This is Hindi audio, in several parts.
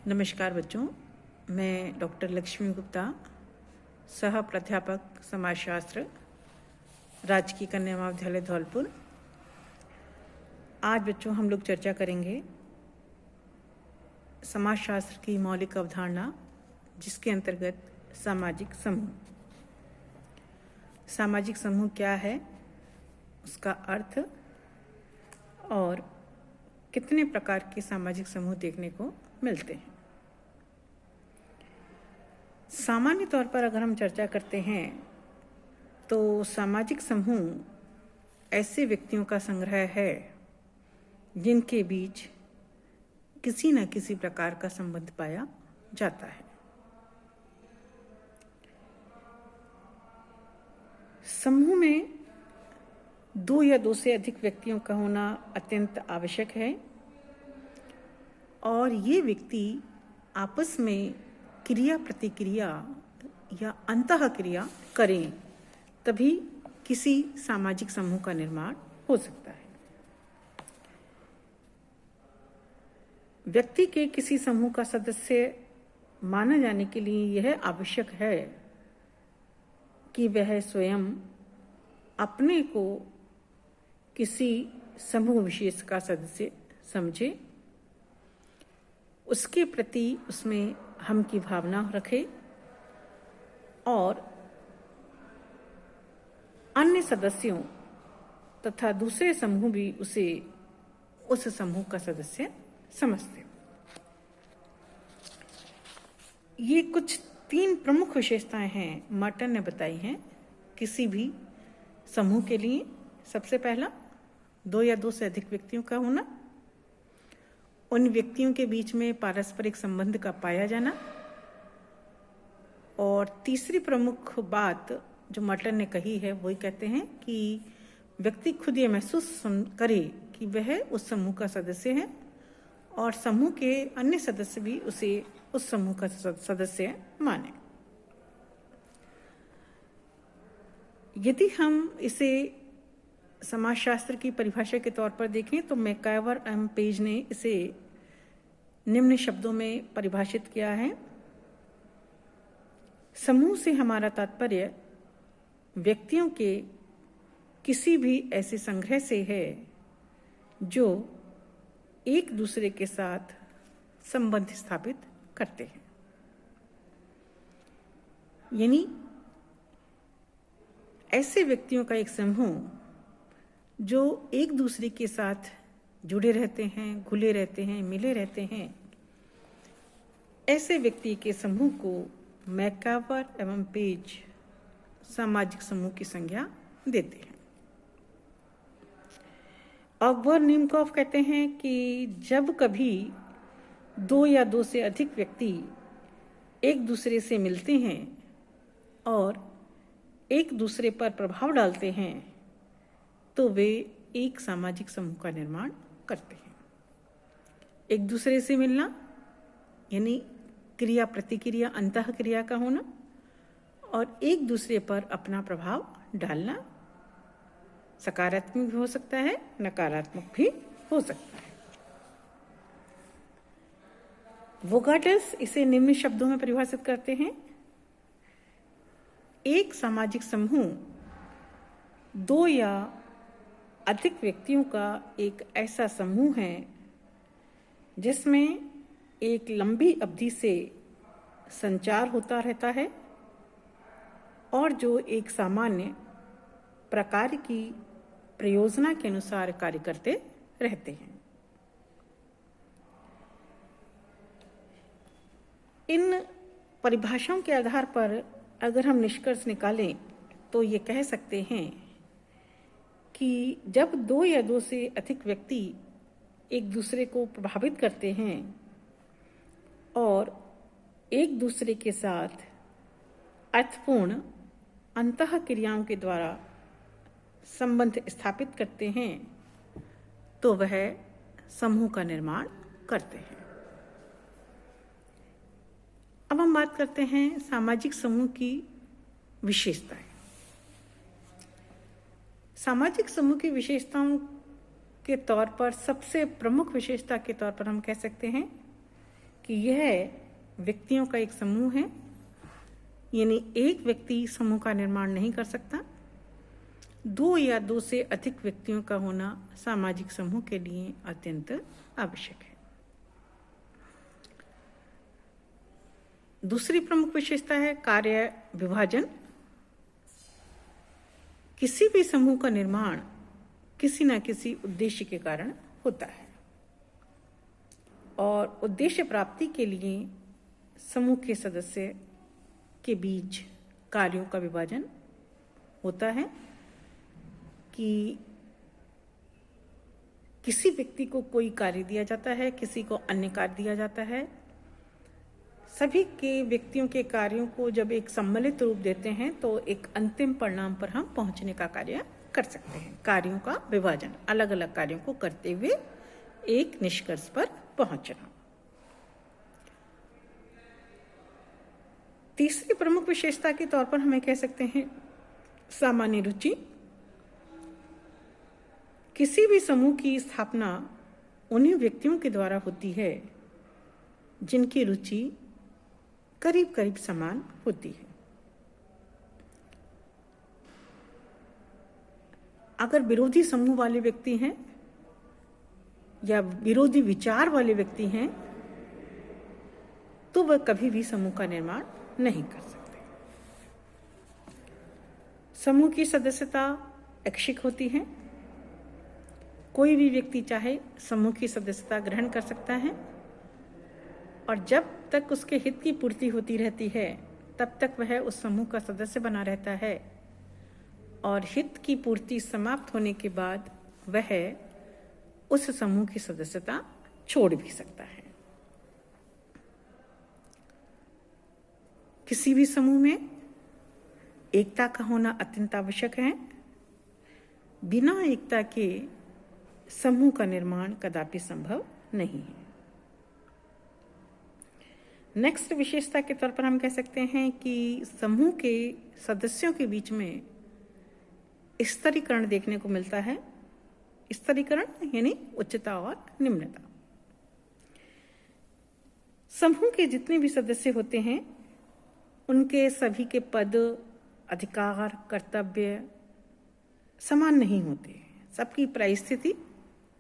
नमस्कार बच्चों, मैं डॉक्टर लक्ष्मी गुप्ता, सह प्राध्यापक समाजशास्त्र, राजकीय कन्या महाविद्यालय धौलपुर। आज बच्चों हम लोग चर्चा करेंगे समाजशास्त्र की मौलिक अवधारणा, जिसके अंतर्गत सामाजिक समूह। सामाजिक समूह क्या है, उसका अर्थ और कितने प्रकार के सामाजिक समूह देखने को मिलते हैं। सामान्य तौर पर अगर हम चर्चा करते हैं तो सामाजिक समूह ऐसे व्यक्तियों का संग्रह है जिनके बीच किसी न किसी प्रकार का संबंध पाया जाता है। समूह में दो या दो से अधिक व्यक्तियों का होना अत्यंत आवश्यक है और ये व्यक्ति आपस में क्रिया प्रतिक्रिया या अंतःक्रिया करें, तभी किसी सामाजिक समूह का निर्माण हो सकता है। व्यक्ति के किसी समूह का सदस्य माना जाने के लिए यह आवश्यक है कि वह स्वयं अपने को किसी समूह विशेष का सदस्य समझे, उसके प्रति उसमें हम की भावना रखे और अन्य सदस्यों तथा दूसरे समूह भी उसे उस समूह का सदस्य समझते। ये कुछ 3 प्रमुख विशेषताएं हैं मार्टन ने बताई हैं किसी भी समूह के लिए। सबसे पहला, 2 या 2 से अधिक व्यक्तियों का होना, उन व्यक्तियों के बीच में पारस्परिक संबंध का पाया जाना, और तीसरी प्रमुख बात जो मर्टन ने कही है वही कहते हैं कि व्यक्ति खुद ये महसूस करे कि वह उस समूह का सदस्य है और समूह के अन्य सदस्य भी उसे उस समूह का सदस्य माने। यदि हम इसे समाजशास्त्र की परिभाषा के तौर पर देखें तो मैकाइवर एम पेज ने इसे निम्न शब्दों में परिभाषित किया है। समूह से हमारा तात्पर्य व्यक्तियों के किसी भी ऐसे संग्रह से है जो एक दूसरे के साथ संबंध स्थापित करते हैं। यानी ऐसे व्यक्तियों का एक समूह जो एक दूसरे के साथ जुड़े रहते हैं, घुले रहते हैं, मिले रहते हैं, ऐसे व्यक्ति के समूह को मैकाइवर एवं पेज सामाजिक समूह की संज्ञा देते हैं। ऑगबर्न नीमकॉफ कहते हैं कि जब कभी 2 या 2 से अधिक व्यक्ति एक दूसरे से मिलते हैं और एक दूसरे पर प्रभाव डालते हैं तो वे एक सामाजिक समूह का निर्माण करते हैं। एक दूसरे से मिलना यानी क्रिया प्रतिक्रिया अंतःक्रिया का होना और एक दूसरे पर अपना प्रभाव डालना सकारात्मक भी हो सकता है, नकारात्मक भी हो सकता है। वोगाटस इसे निम्न शब्दों में परिभाषित करते हैं, एक सामाजिक समूह 2 या अधिक व्यक्तियों का एक ऐसा समूह है जिसमें एक लंबी अवधि से संचार होता रहता है और जो एक सामान्य प्रकार की प्रयोजना के अनुसार कार्य करते रहते हैं। इन परिभाषाओं के आधार पर अगर हम निष्कर्ष निकालें तो ये कह सकते हैं कि जब 2 या 2 से अधिक व्यक्ति एक दूसरे को प्रभावित करते हैं और एक दूसरे के साथ अर्थपूर्ण अंतःक्रियाओं के द्वारा संबंध स्थापित करते हैं तो वह समूह का निर्माण करते हैं। अब हम बात करते हैं सामाजिक समूह की विशेषताएं। सामाजिक समूह की विशेषताओं के तौर पर सबसे प्रमुख विशेषता के तौर पर हम कह सकते हैं कि यह व्यक्तियों का एक समूह है, यानी एक व्यक्ति समूह का निर्माण नहीं कर सकता। दो या दो से अधिक व्यक्तियों का होना सामाजिक समूह के लिए अत्यंत आवश्यक है। दूसरी प्रमुख विशेषता है कार्य विभाजन। किसी भी समूह का निर्माण किसी न किसी उद्देश्य के कारण होता है और उद्देश्य प्राप्ति के लिए समूह के सदस्य के बीच कार्यों का विभाजन होता है कि किसी व्यक्ति को कोई कार्य दिया जाता है, किसी को अन्य कार्य दिया जाता है। सभी के व्यक्तियों के कार्यों को जब एक सम्मिलित रूप देते हैं तो एक अंतिम परिणाम पर हम पहुंचने का कार्य कर सकते हैं। कार्यों का विभाजन, अलग अलग कार्यों को करते हुए एक निष्कर्ष पर पहुंचना। तीसरी प्रमुख विशेषता के तौर पर हमें कह सकते हैं सामान्य रुचि। किसी भी समूह की स्थापना उन्हीं व्यक्तियों के द्वारा होती है जिनकी रुचि करीब करीब समान होती है। अगर विरोधी समूह वाले व्यक्ति हैं या विरोधी विचार वाले व्यक्ति हैं तो वह कभी भी समूह का निर्माण नहीं कर सकते। समूह की सदस्यता ऐच्छिक होती है। कोई भी व्यक्ति चाहे समूह की सदस्यता ग्रहण कर सकता है और जब तक उसके हित की पूर्ति होती रहती है तब तक वह उस समूह का सदस्य बना रहता है और हित की पूर्ति समाप्त होने के बाद वह उस समूह की सदस्यता छोड़ भी सकता है। किसी भी समूह में एकता का होना अत्यंत आवश्यक है। बिना एकता के समूह का निर्माण कदापि संभव नहीं है। नेक्स्ट विशेषता के तौर पर हम कह सकते हैं कि समूह के सदस्यों के बीच में स्तरीकरण देखने को मिलता है। स्तरीकरण यानी उच्चता और निम्नता। समूह के जितने भी सदस्य होते हैं उनके सभी के पद, अधिकार, कर्तव्य समान नहीं होते। सबकी परिस्थिति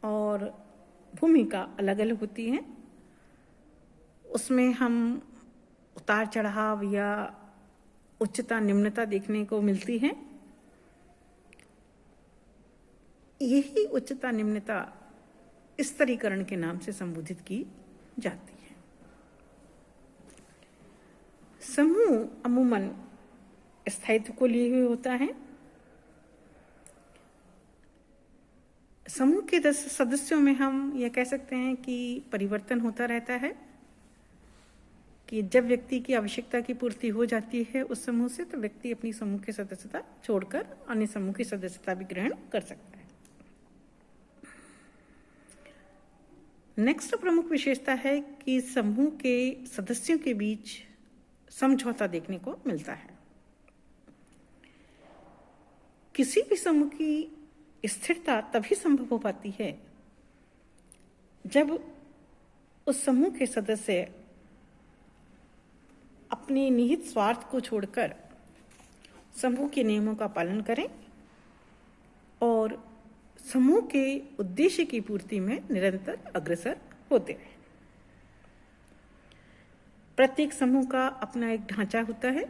और भूमिका अलग अलग होती है। उसमें हम उतार चढ़ाव या उच्चता निम्नता देखने को मिलती है। यही उच्चता निम्नता स्तरीकरण के नाम से संबोधित की जाती है। समूह अमूमन स्थायित्व को लिए हुए होता है। समूह के सदस्यों में हम यह कह सकते हैं कि परिवर्तन होता रहता है कि जब व्यक्ति की आवश्यकता की पूर्ति हो जाती है उस समूह से तो व्यक्ति अपनी समूह की सदस्यता छोड़कर अन्य समूह की सदस्यता भी ग्रहण कर सकता है। नेक्स्ट प्रमुख विशेषता है कि समूह के सदस्यों के बीच समझौता देखने को मिलता है। किसी भी समूह की स्थिरता तभी संभव हो पाती है जब उस समूह के सदस्य अपने निहित स्वार्थ को छोड़कर समूह के नियमों का पालन करें और समूह के उद्देश्य की पूर्ति में निरंतर अग्रसर होते हैं। प्रत्येक समूह का अपना एक ढांचा होता है।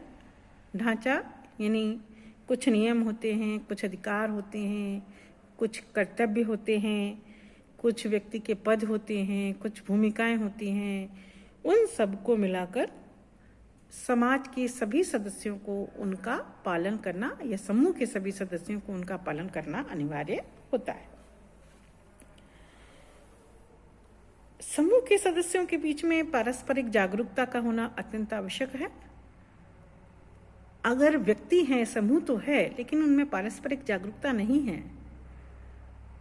ढांचा यानी कुछ नियम होते हैं, कुछ अधिकार होते हैं, कुछ कर्तव्य होते हैं, कुछ व्यक्ति के पद होते हैं, कुछ भूमिकाएं होती हैं। उन सबको मिलाकर समाज के सभी सदस्यों को उनका पालन करना या समूह के सभी सदस्यों को उनका पालन करना अनिवार्य होता है। समूह के सदस्यों के बीच में पारस्परिक जागरूकता का होना अत्यंत आवश्यक है। अगर व्यक्ति हैं, समूह तो है, लेकिन उनमें पारस्परिक जागरूकता नहीं है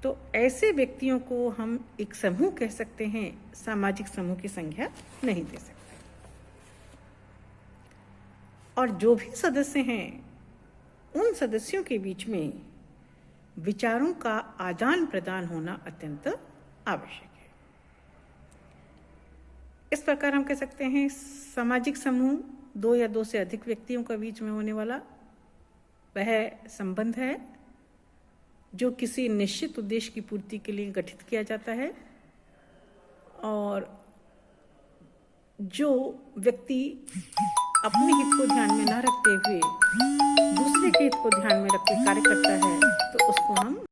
तो ऐसे व्यक्तियों को हम एक समूह कह सकते हैं, सामाजिक समूह की संज्ञा नहीं दे सकते। और जो भी सदस्य हैं उन सदस्यों के बीच में विचारों का आदान प्रदान होना अत्यंत आवश्यक है। इस प्रकार हम कह सकते हैं सामाजिक समूह दो या दो से अधिक व्यक्तियों का बीच में होने वाला वह संबंध है जो किसी निश्चित उद्देश्य की पूर्ति के लिए गठित किया जाता है और जो व्यक्ति अपने हित को ध्यान में न रखते हुए दूसरे के हित को ध्यान में रखकर कार्य करता है तो उसको हम